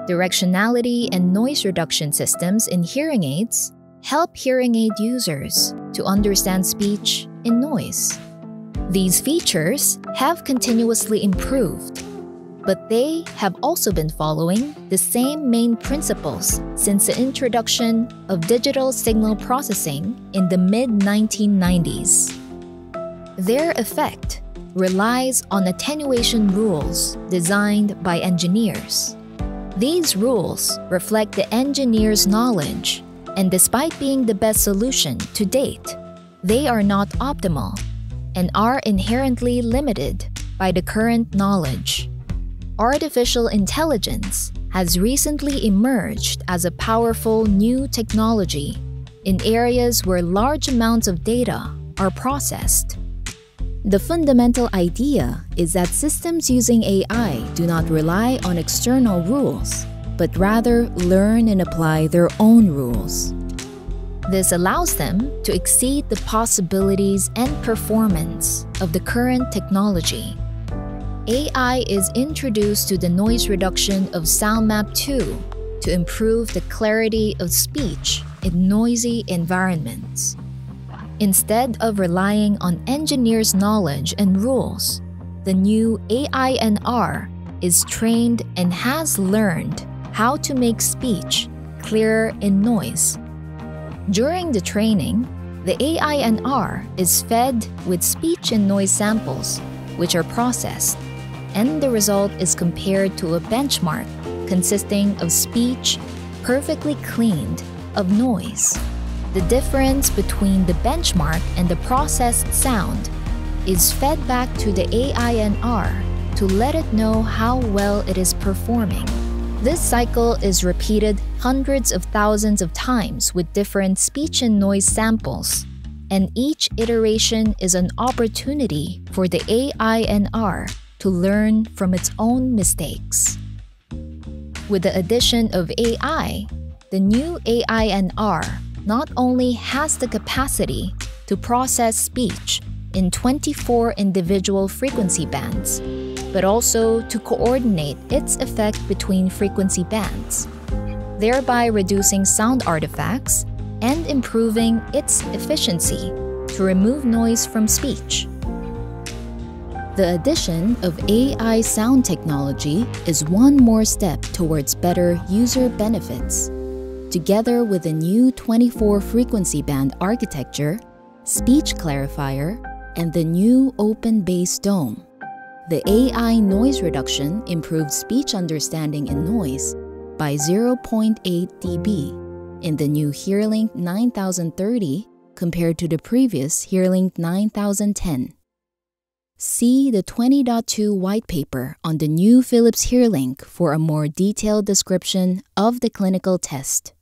Directionality and noise reduction systems in hearing aids help hearing aid users to understand speech in noise. These features have continuously improved, but they have also been following the same main principles since the introduction of digital signal processing in the mid-1990s. Their effect relies on attenuation rules designed by engineers. These rules reflect the engineer's knowledge, and despite being the best solution to date, they are not optimal and are inherently limited by the current knowledge. Artificial intelligence has recently emerged as a powerful new technology in areas where large amounts of data are processed. The fundamental idea is that systems using AI do not rely on external rules, but rather learn and apply their own rules. This allows them to exceed the possibilities and performance of the current technology. AI is introduced to the noise reduction of Soundamp 2 to improve the clarity of speech in noisy environments. Instead of relying on engineers' knowledge and rules, the new AI-NR is trained and has learned how to make speech clearer in noise. During the training, the AI-NR is fed with speech and noise samples, which are processed, and the result is compared to a benchmark consisting of speech perfectly cleaned of noise. The difference between the benchmark and the processed sound is fed back to the AI-NR to let it know how well it is performing. This cycle is repeated hundreds of thousands of times with different speech and noise samples, and each iteration is an opportunity for the AI-NR to learn from its own mistakes. With the addition of AI, the new AI-NR not only has the capacity to process speech in 24 individual frequency bands, but also to coordinate its effect between frequency bands, thereby reducing sound artifacts and improving its efficiency to remove noise from speech. The addition of AI sound technology is one more step towards better user benefits. Together with the new 24 frequency band architecture, speech clarifier, and the new open bass dome, the AI noise reduction improved speech understanding in noise by 0.8 dB in the new HearLink 9030 compared to the previous HearLink 9010. See the 20.2 white paper on the new Philips HearLink for a more detailed description of the clinical test.